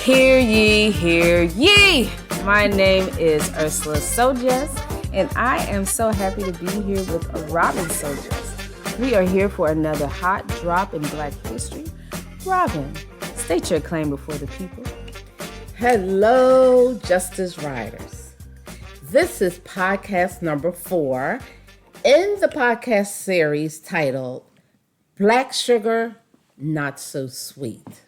Hear ye, hear ye! My name is Ursela S.O.J.E.S, and I am so happy to be here with Robin S.O.J.E.S. We are here for another hot drop in Black history. Robin, state your claim before the people. Hello, Justice Riders. This is podcast number 4 in the podcast series titled Black Sugar, Not So Sweet.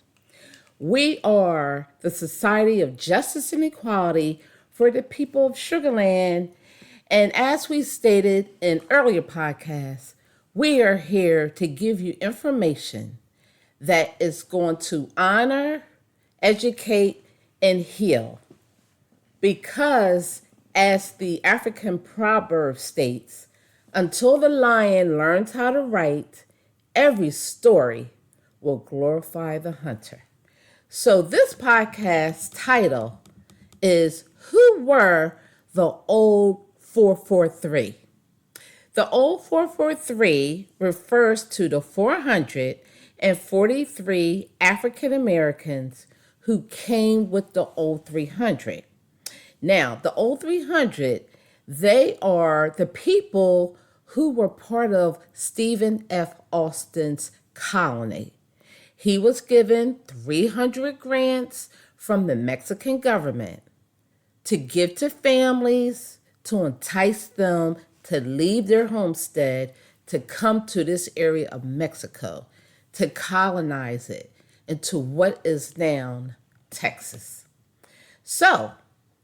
We are the Society of Justice and Equality for the people of Sugar Land. And as we stated in earlier podcasts, we are here to give you information that is going to honor, educate, and heal. Because, as the African proverb states, until the lion learns how to write, every story will glorify the hunter. So this podcast title is Who Were the Old 443? The Old 443 refers to the 443 African Americans who came with the Old 300. Now, the Old 300, they are the people who were part of Stephen F. Austin's colony. He was given 300 grants from the Mexican government to give to families to entice them to leave their homestead to come to this area of Mexico, to colonize it into what is now Texas. So,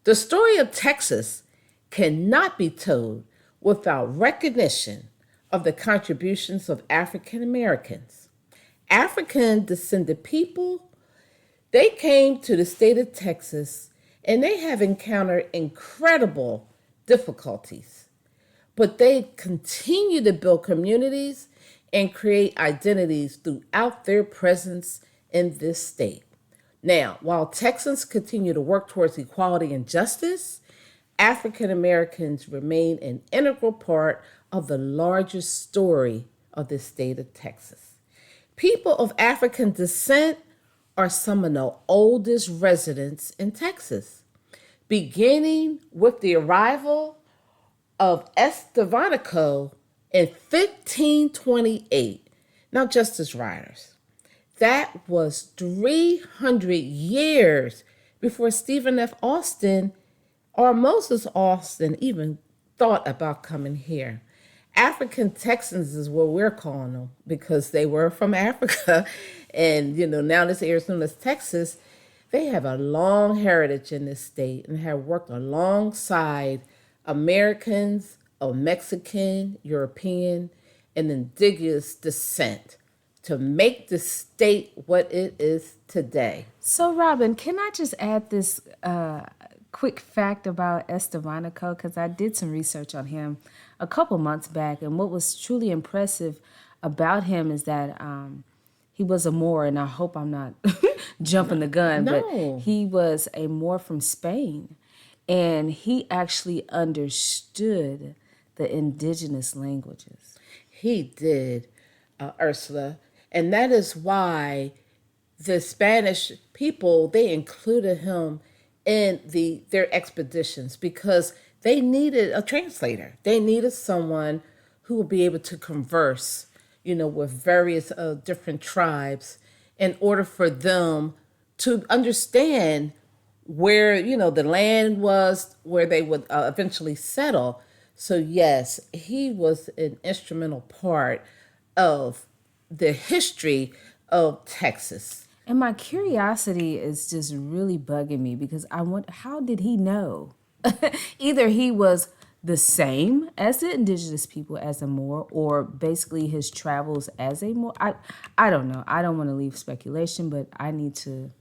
the story of Texas cannot be told without recognition of the contributions of African Americans. African descended people, they came to the state of Texas and they have encountered incredible difficulties, but they continue to build communities and create identities throughout their presence in this state. Now, while Texans continue to work towards equality and justice, African Americans remain an integral part of the largest story of the state of Texas. People of African descent are some of the oldest residents in Texas, beginning with the arrival of S.O.J.E.S in 1528. Now, Justice Riders, that was 300 years before Stephen F. Austin or Moses Austin even thought about coming here. African Texans is what we're calling them because they were from Africa. And, now this area is known as Texas. They have a long heritage in this state and have worked alongside Americans of Mexican, European, and indigenous descent to make the state what it is today. So, Robin, can I just add this quick fact about S.O.J.E.S? Because I did some research on him a couple months back, and what was truly impressive about him is that he was a Moor, and I hope I'm not jumping the gun, No. but he was a Moor from Spain, and he actually understood the indigenous languages. He did, Ursula, and that is why the Spanish people, they included him in their expeditions because they needed a translator. They needed someone who would be able to converse, with various different tribes in order for them to understand where, the land was, where they would eventually settle. So yes, he was an instrumental part of the history of Texas. And my curiosity is just really bugging me because I wonder, how did he know? Either he was the same as the indigenous people as a Moor, or basically his travels as a Moor. I don't know. I don't want to leave speculation, but I need to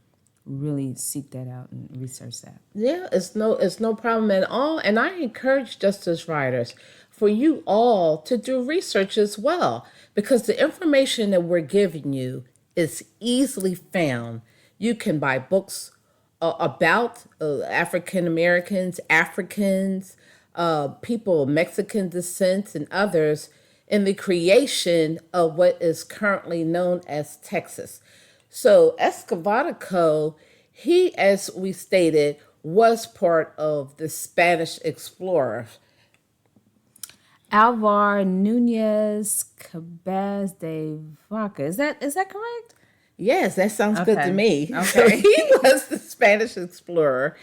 really seek that out and research that. Yeah, it's no problem at all. And I encourage Justice Writers for you all to do research as well, because the information that we're giving you is easily found. You can buy books about African Americans, Africans, people of Mexican descent, and others in the creation of what is currently known as Texas. So S.O.J.E.S, He, as we stated, was part of the Spanish explorers. Alvar Nunez Cabaz de Vaca. Is that correct? Yes, that sounds good to Okay. me. So Okay. he was the Spanish explorer,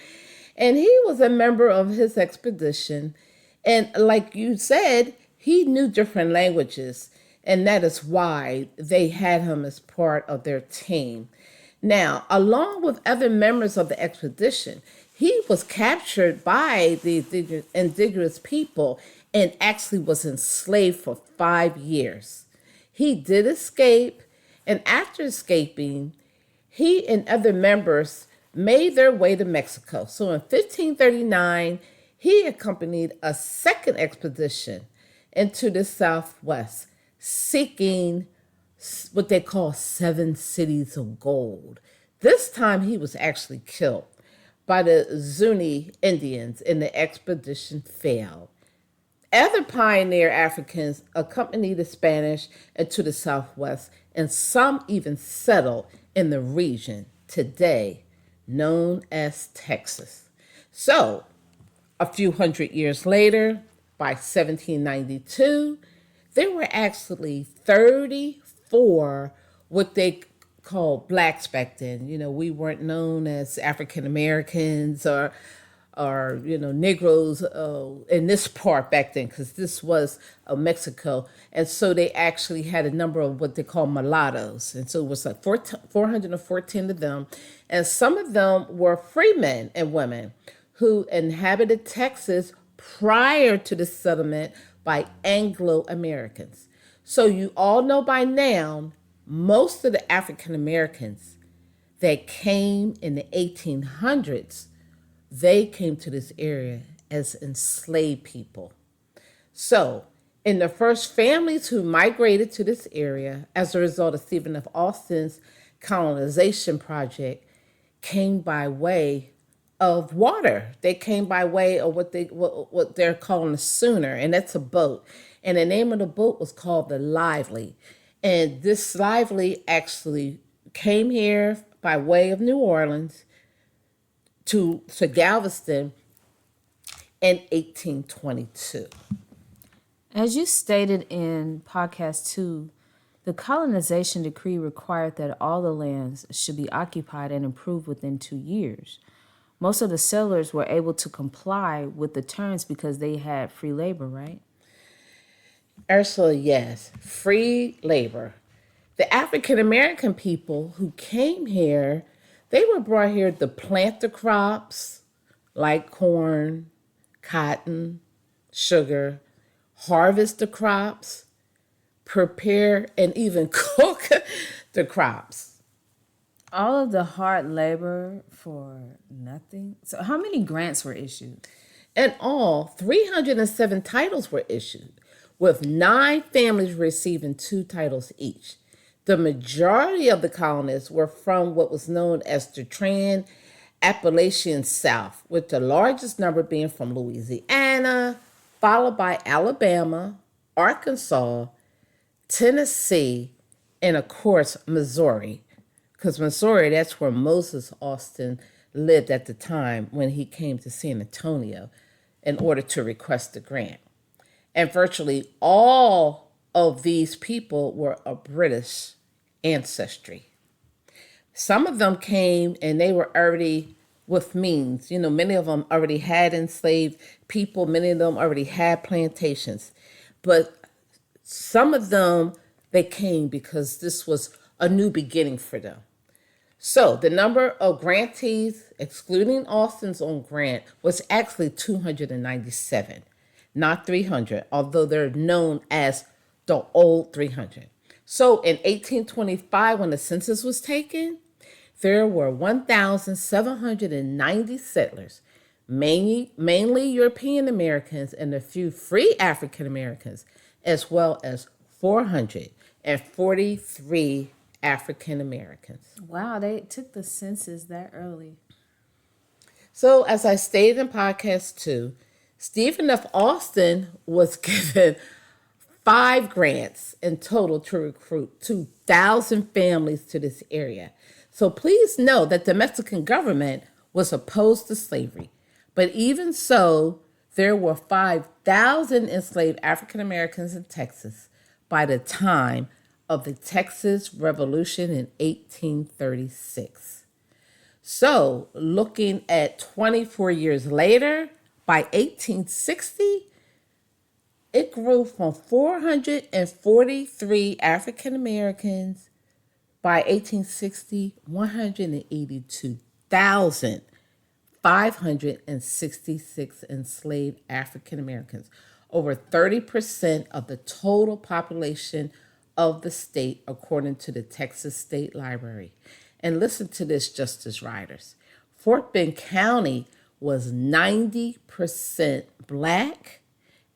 and he was a member of his expedition. And like you said, he knew different languages, and that is why they had him as part of their team. Now, along with other members of the expedition, he was captured by the indigenous people and actually was enslaved for 5 years. He did escape, and after escaping, he and other members made their way to Mexico. So in 1539, he accompanied a second expedition into the Southwest, seeking what they call 7 cities of gold. This time he was actually killed by the Zuni Indians and the expedition failed. Other pioneer Africans accompanied the Spanish into the Southwest, and some even settled in the region today known as Texas. So, a few hundred years later, by 1792, there were actually 34 what they called blacks back then. We weren't known as African Americans or Negroes in this part back then, because this was Mexico. And so they actually had a number of what they call mulattoes. And so it was like 414 of them. And some of them were free men and women who inhabited Texas prior to the settlement by Anglo Americans. So you all know by now, most of the African Americans that came in the 1800s, they came to this area as enslaved people. So, in the first families who migrated to this area as a result of Stephen F. Austin's colonization project came by way of water. They came by way of what they're calling a schooner, and that's a boat. And the name of the boat was called the Lively. And this Lively actually came here by way of New Orleans to Galveston in 1822. As you stated in podcast 2, the colonization decree required that all the lands should be occupied and improved within 2 years. Most of the settlers were able to comply with the terms because they had free labor, right? Ursula, yes, free labor. The African American people who came here, they were brought here to plant the crops like corn, cotton, sugar, harvest the crops, prepare, and even cook the crops. All of the hard labor for nothing. So, how many grants were issued? In all, 307 titles were issued, with 9 families receiving 2 titles each. The majority of the colonists were from what was known as the Trans-Appalachian South, with the largest number being from Louisiana, followed by Alabama, Arkansas, Tennessee, and of course, Missouri. Because Missouri, that's where Moses Austin lived at the time when he came to San Antonio in order to request the grant. And virtually all of these people were of British ancestry. Some of them came and they were already with means. Many of them already had enslaved people, many of them already had plantations. But some of them, they came because this was a new beginning for them. So the number of grantees, excluding Austin's own grant, was actually 297, not 300, although they're known as the old 300. So in 1825, when the census was taken, there were 1,790 settlers, mainly European Americans and a few free African Americans, as well as 443 African Americans. Wow, they took the census that early. So, as I stated in podcast 2, Stephen F. Austin was given 5 grants in total to recruit 2,000 families to this area. So please know that the Mexican government was opposed to slavery. But even so, there were 5,000 enslaved African Americans in Texas by the time of the Texas Revolution in 1836. So, looking at 24 years later, by 1860, it grew from 443 African Americans. By 1860, 182,566 enslaved African Americans, over 30% of the total population of the state, according to the Texas State Library. And listen to this, Justice Riders. Fort Bend County was 90% black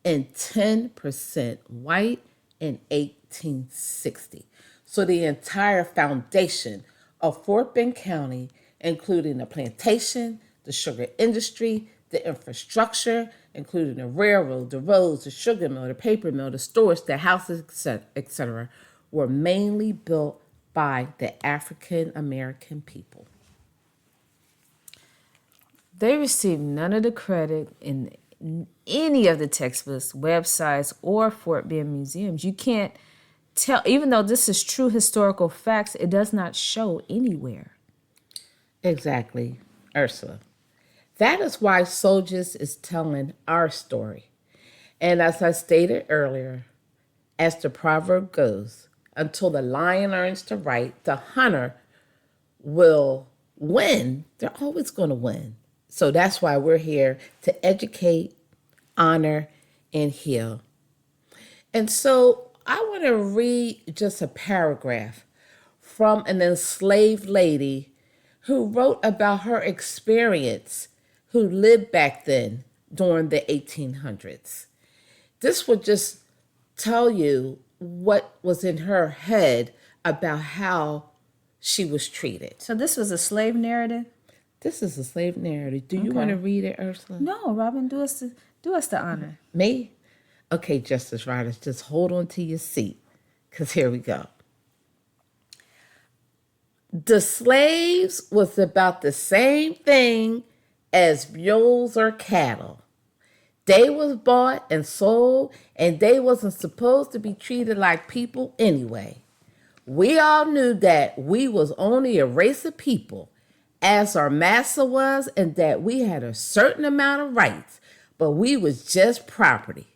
and 10% white in 1860. So the entire foundation of Fort Bend County, including the plantation, the sugar industry, the infrastructure, including the railroad, the roads, the sugar mill, the paper mill, the stores, the houses, etc., were mainly built by the African American people. They received none of the credit in any of the textbooks, websites, or Fort Bend museums. You can't tell, even though this is true historical facts, it does not show anywhere. Exactly, Ursula. That is why S.O.J.E.S is telling our story. And as I stated earlier, as the proverb goes, until the lion learns to write, the hunter will win. They're always going to win. So that's why we're here to educate, honor, and heal. And so I want to read just a paragraph from an enslaved lady who wrote about her experience, who lived back then during the 1800s. This would just tell you what was in her head about how she was treated. So this was a slave narrative? This is a slave narrative. Do you want to read it, Ursula? No, Robin, do us the honor. Me? Okay, Justice Riders, just hold on to your seat, because here we go. The slaves was about the same thing as mules or cattle. They was bought and sold, and they wasn't supposed to be treated like people anyway. We all knew that we was only a race of people, as our master was, and that we had a certain amount of rights, but we was just property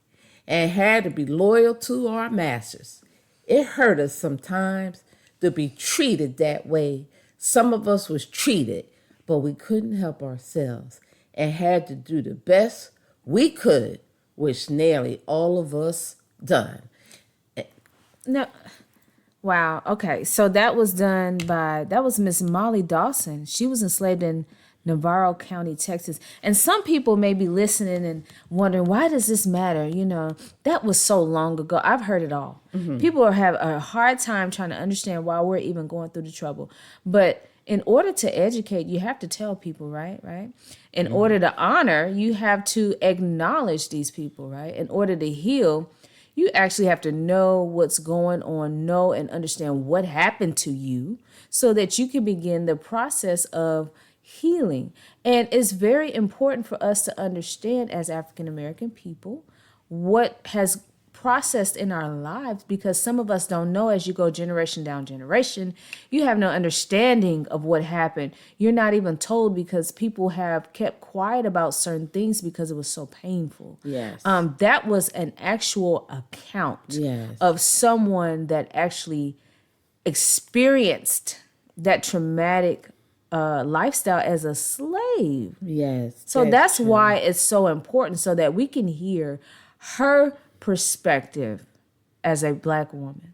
and had to be loyal to our masters. It hurt us sometimes to be treated that way. Some of us was treated, but we couldn't help ourselves and had to do the best we could, which nearly all of us done. No. Wow. Okay. So that was Miss Molly Dawson. She was enslaved in Navarro County, Texas. And some people may be listening and wondering, why does this matter? You know, that was so long ago. I've heard it all. Mm-hmm. People have a hard time trying to understand why we're even going through the trouble. But in order to educate, you have to tell people, right? In order to honor, you have to acknowledge these people, right? In order to heal, you actually have to know what's going on, know and understand what happened to you so that you can begin the process of healing. And it's very important for us to understand as African American people what has processed in our lives, because some of us don't know. As you go generation down generation, you have no understanding of what happened. You're not even told, because people have kept quiet about certain things because it was so painful. Yes. That was an actual account of someone that actually experienced that traumatic lifestyle as a slave. Yes. So that's why it's so important, so that we can hear her perspective as a Black woman.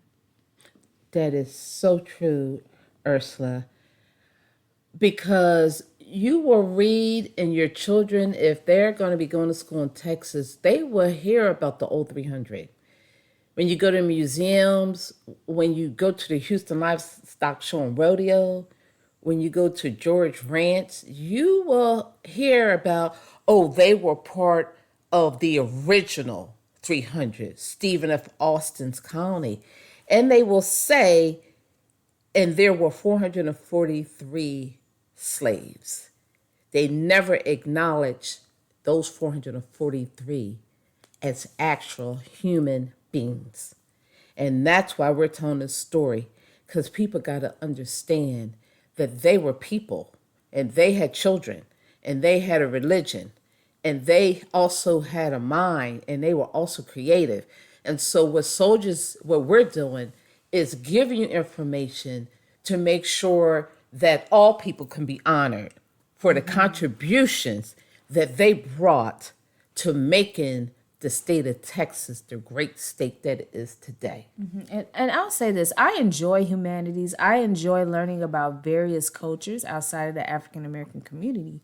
That is so true, Ursula. Because you will read, and your children, if they're going to be going to school in Texas, they will hear about the old 300. When you go to museums, when you go to the Houston Livestock Show and Rodeo, when you go to George Ranch, you will hear about, they were part of the original 300, Stephen F. Austin's colony. And they will say And there were 443 slaves. They never acknowledged those 443 as actual human beings. And that's why we're telling this story, because people got to understand that they were people and they had children and they had a religion and they also had a mind and they were also creative. And so what we're doing is giving you information to make sure that all people can be honored for the contributions that they brought to making the state of Texas the great state that it is today. And I'll say this, I enjoy humanities. I enjoy learning about various cultures outside of the African American community.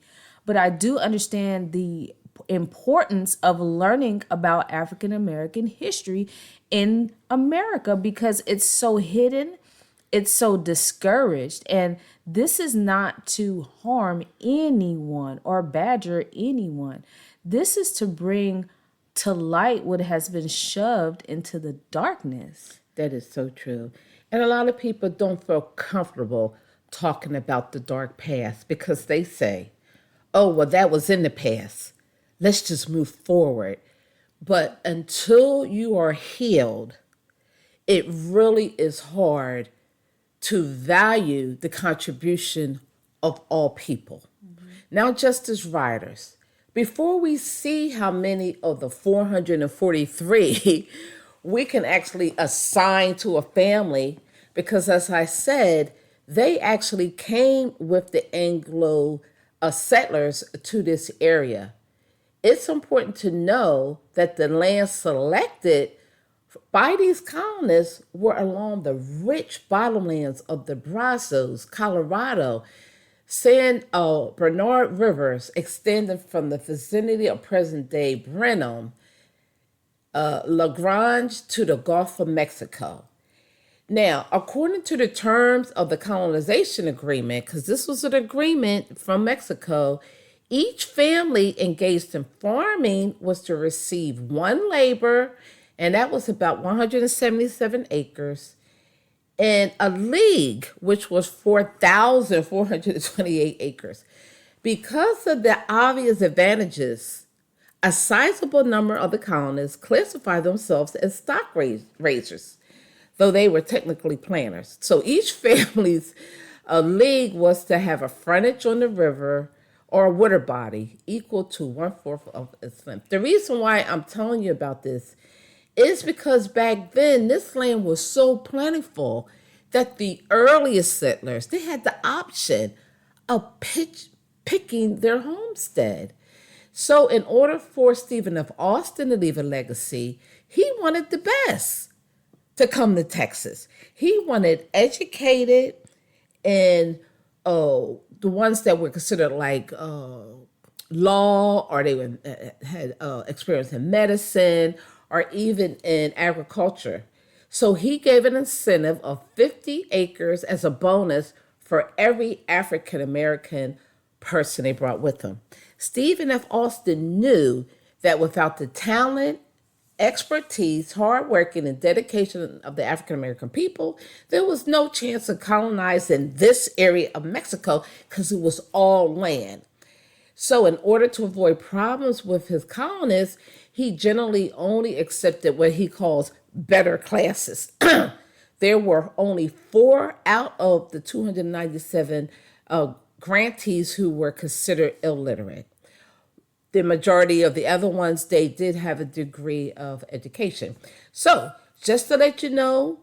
But I do understand the importance of learning about African American history in America because it's so hidden, it's so discouraged. And this is not to harm anyone or badger anyone. This is to bring to light what has been shoved into the darkness. That is so true. And a lot of people don't feel comfortable talking about the dark past because they say, oh, well, that was in the past. Let's just move forward. But until you are healed, it really is hard to value the contribution of all people. Now, just as writers, before we see how many of the 443 we can actually assign to a family, because as I said, they actually came with the Anglo settlers to this area. It's important to know that the land selected by these colonists were along the rich bottomlands of the Brazos, Colorado, San Bernard rivers extending from the vicinity of present-day Brenham, Lagrange to the Gulf of Mexico. Now, according to the terms of the colonization agreement, because this was an agreement from Mexico, each family engaged in farming was to receive one labor, and that was about 177 acres, and a league, which was 4,428 acres. Because of the obvious advantages, a sizable number of the colonists classified themselves as stock raisers, though they were technically planters. So each family's league was to have a frontage on the river or a water body equal to 1/4 of its length. The reason why I'm telling you about this is because back then this land was so plentiful that the earliest settlers, they had the option of picking their homestead. So in order for Stephen F. Austin to leave a legacy, he wanted the best to come to Texas. He wanted educated and the ones that were considered like law, or they had experience in medicine, or even in agriculture. So he gave an incentive of 50 acres as a bonus for every African American person they brought with them. Stephen F. Austin knew that without the talent, expertise, hard working, and dedication of the African American people, there was no chance of colonizing this area of Mexico because it was all land. So in order to avoid problems with his colonists, he generally only accepted what he calls better classes. There were only 4 out of the 297 grantees who were considered illiterate. The majority of the other ones, they did have a degree of education. So just to let you know,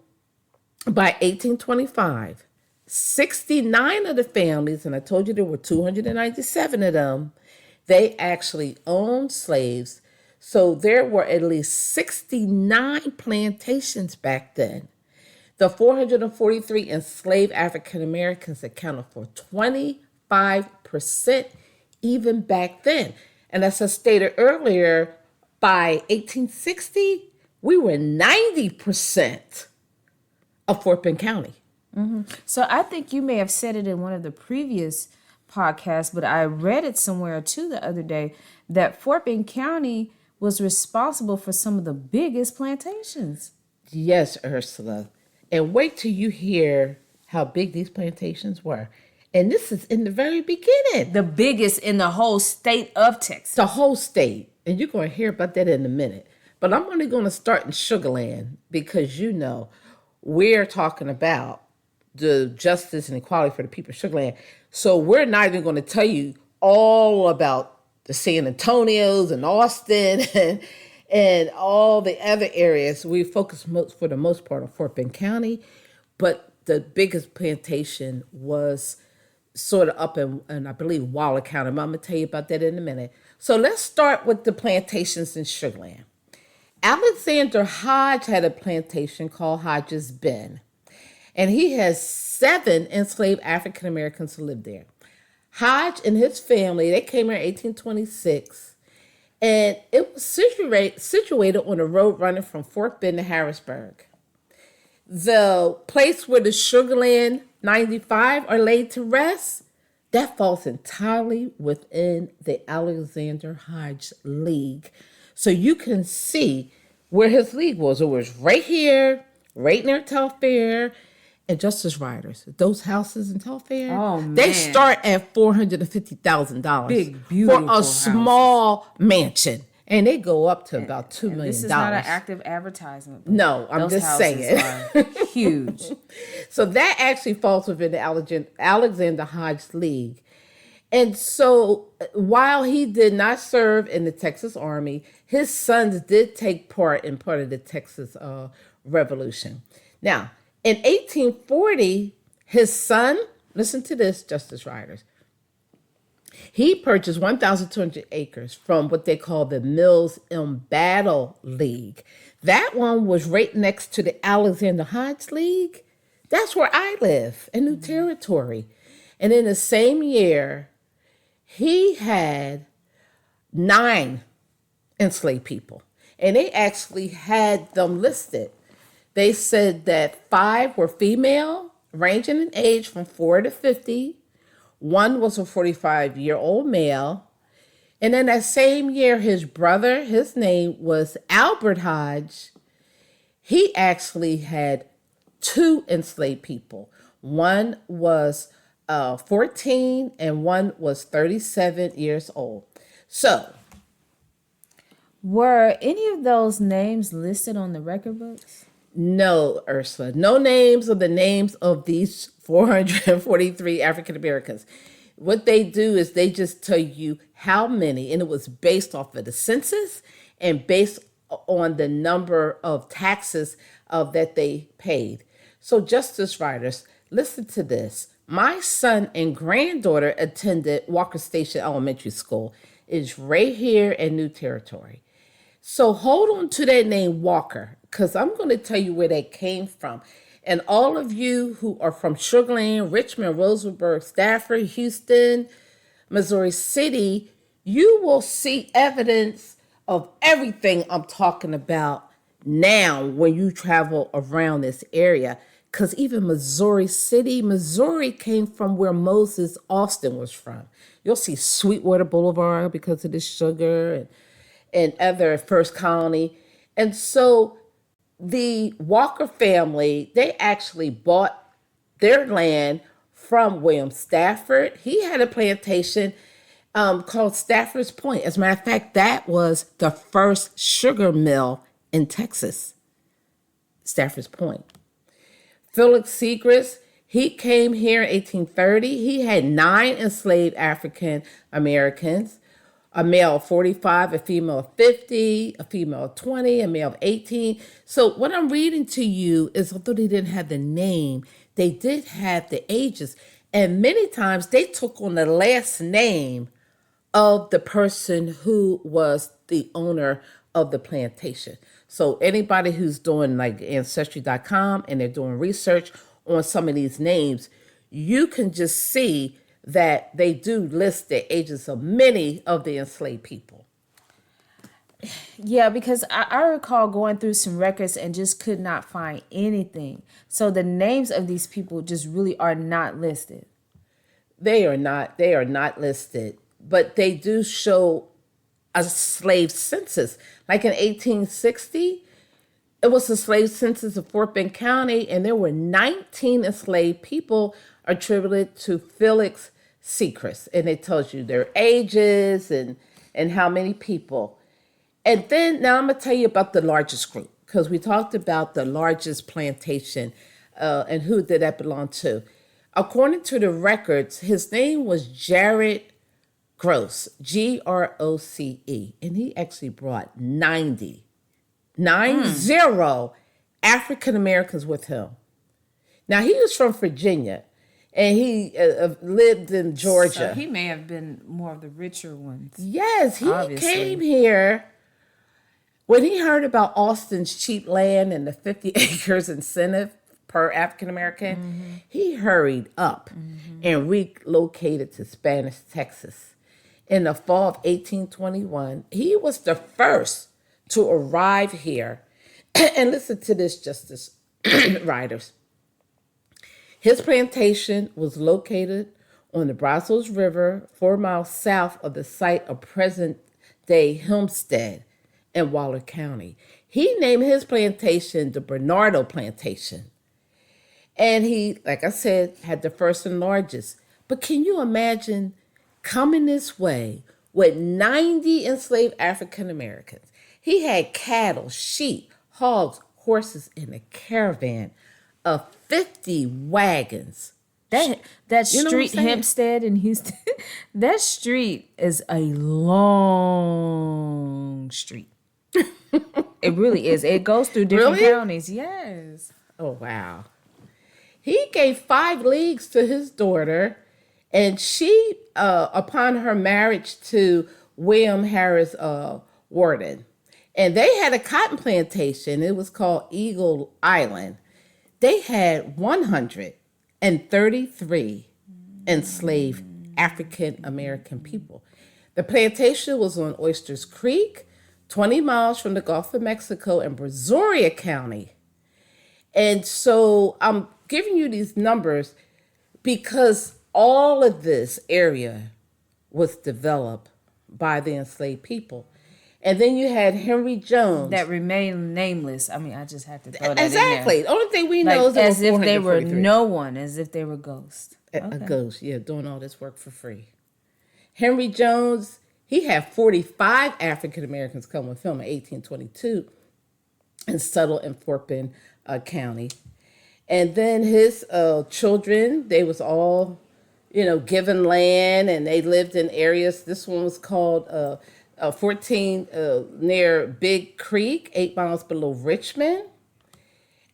by 1825, 69 of the families, and I told you there were 297 of them, they actually owned slaves. So there were at least 69 plantations back then. The 443 enslaved African Americans accounted for 25% even back then. And as I stated earlier, by 1860, we were 90% of Fort Bend County. So I think you may have said it in one of the previous podcasts, but I read it somewhere too the other day that Fort Bend County was responsible for some of the biggest plantations. Yes, Ursula. And wait till you hear how big these plantations were. And this is in the very beginning. The biggest in the whole state of Texas. The whole state. And you're going to hear about that in a minute. But I'm only going to start in Sugarland because, we're talking about the justice and equality for the people of Sugarland. So we're not even going to tell you all about the San Antonios and Austin and all the other areas. We focus for the most part on Fort Bend County, but the biggest plantation was sort of up in I believe, Waller County. I'm going to tell you about that in a minute. So let's start with the plantations in Sugarland. Alexander Hodge had a plantation called Hodge's Bend, and he has 7 enslaved African Americans who lived there. Hodge and his family, they came here in 1826, and it was situated on a road running from Fort Bend to Harrisburg. The place where the Sugarland 95 are laid to rest, that falls entirely within the Alexander Hodge League. So you can see where his league was. It was right here, right near Telfair, and Justice Riders. Those houses in Telfair, they start at $450,000. Big, beautiful for a small mansion. And they go up to about $2 million. This is not an active advertisement. No, I'm just saying. Are huge. So that actually falls within the Alexander Hodge League. And so while he did not serve in the Texas Army, his sons did take part in part of the Texas Revolution. Now, in 1840, his son, listen to this, Justice Riders, he purchased 1,200 acres from what they call the Mills in Battle League. That one was right next to the Alexander Hodge League. That's where I live, in New Territory. And in the same year, he had 9 enslaved people. And they actually had them listed. They said that 5 were female, ranging in age from 4 to 50. 1 was a 45-year-old male. And then that same year, his brother, his name was Albert Hodge. He actually had 2 enslaved people. 1 was 14 and 1 was 37 years old. So, were any of those names listed on the record books? No, Ursula. No names of the names of these 443 African Americans. What they do is they just tell you how many, and it was based off of the census and based on the number of taxes that they paid. So, Justice Riders, listen to this. My son and granddaughter attended Walker Station Elementary School. It's right here in New Territory. So hold on to that name Walker, because I'm going to tell you where they came from. And all of you who are from Sugarland, Richmond, Roseburg, Stafford, Houston, Missouri City, you will see evidence of everything I'm talking about now when you travel around this area. Because even Missouri City, Missouri came from where Moses Austin was from. You'll see Sweetwater Boulevard because of the sugar and other First Colony. And so the Walker family, they actually bought their land from William Stafford. He had a plantation called Stafford's Point. As a matter of fact, that was the first sugar mill in Texas, Stafford's Point. Philip Segrist, he came here in 1830. He had 9 enslaved African Americans, a male of 45, a female of 50, a female of 20, a male of 18. So what I'm reading to you is, although they didn't have the name, they did have the ages. And many times they took on the last name of the person who was the owner of the plantation. So anybody who's doing like Ancestry.com and they're doing research on some of these names, you can just see that they do list the ages of many of the enslaved people. Yeah, because I recall going through some records and just could not find anything. So the names of these people just really are not listed. They are not listed, but they do show a slave census. Like in 1860, It was the slave census of Fort Bend County, and there were 19 enslaved people attributed to Felix Sechrest. And it tells you their ages and how many people. And then now I'm going to tell you about the largest group, because we talked about the largest plantation and who did that belong to. According to the records, his name was Jared Groce, Groce, and he actually brought 90 African Americans with him. Now, he was from Virginia, and he lived in Georgia. So he may have been more of the richer ones. Yes, he obviously came here. When he heard about Austin's cheap land and the 50 acres incentive per African American, he hurried up and relocated to Spanish Texas. In the fall of 1821, he was the first to arrive here. And listen to this, Justice Riders. His plantation was located on the Brazos River, 4 miles south of the site of present-day Hempstead in Waller County. He named his plantation the Bernardo Plantation. And he, like I said, had the first and largest. But can you imagine coming this way with 90 enslaved African Americans? He had cattle, sheep, hogs, horses, and a caravan of 50 wagons. That You know what I'm street, saying? Hempstead in Houston, that street is a long street. It really is. It goes through different Really? counties. Yes. Oh, wow. He gave 5 leagues to his daughter, and she, upon her marriage to William Harris Warden, and they had a cotton plantation. It was called Eagle Island. They had 133 enslaved African American people. The plantation was on Oysters Creek, 20 miles from the Gulf of Mexico in Brazoria County. And so I'm giving you these numbers because all of this area was developed by the enslaved people. And then you had Henry Jones. That remain nameless. I mean, I just had to throw that Exactly. in The only thing we there. know is Like, as there if they were 443. no one, as if they were ghosts. A ghost, yeah, doing all this work for free. Henry Jones, he had 45 African Americans come with him in 1822 and settle in Fort Bend County. And then his children, they was all, given land, and they lived in areas. This one was called 14 near Big Creek, 8 miles below Richmond.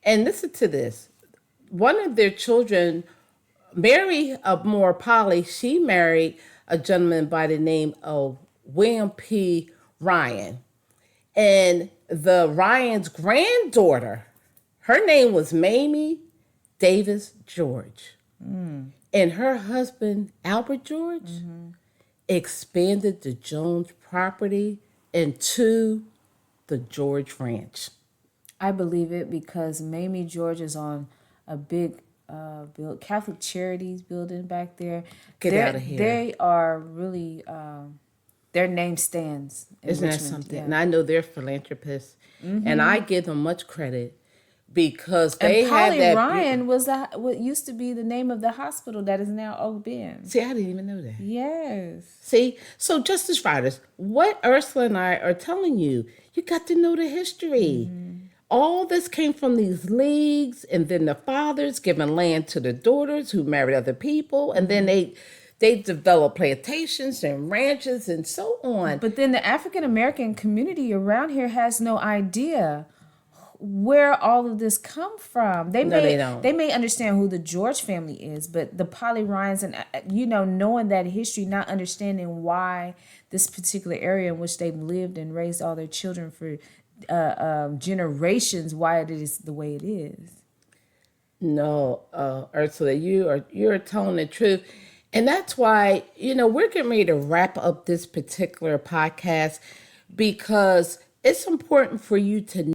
And listen to this. One of their children, Mary Moore Polly, she married a gentleman by the name of William P. Ryan. And the Ryan's granddaughter, her name was Mamie Davis George. And her husband, Albert George, expanded the Jones property into the George Ranch. I believe it because Mamie George is on a big Catholic Charities building back there. Get out of here. They are really, their name stands in Isn't that Richmond. something? Yeah. And I know they're philanthropists, and I give them much credit because they And had Polly that. Ryan was what used to be the name of the hospital that is now Oak Bend. See, I didn't even know that. Yes. See, so Justice Riders, what Ursula and I are telling you, you got to know the history. All this came from these leagues, and then the fathers giving land to the daughters who married other people, and then they developed plantations and ranches and so on. But then the African American community around here has no idea where all of this come from. They don't. They may understand who the George family is, but the Polly Ryans and knowing that history, not understanding why this particular area in which they lived and raised all their children for generations, why it is the way it is. No, Ursula, you're telling the truth. And that's why, we're getting ready to wrap up this particular podcast because it's important for you to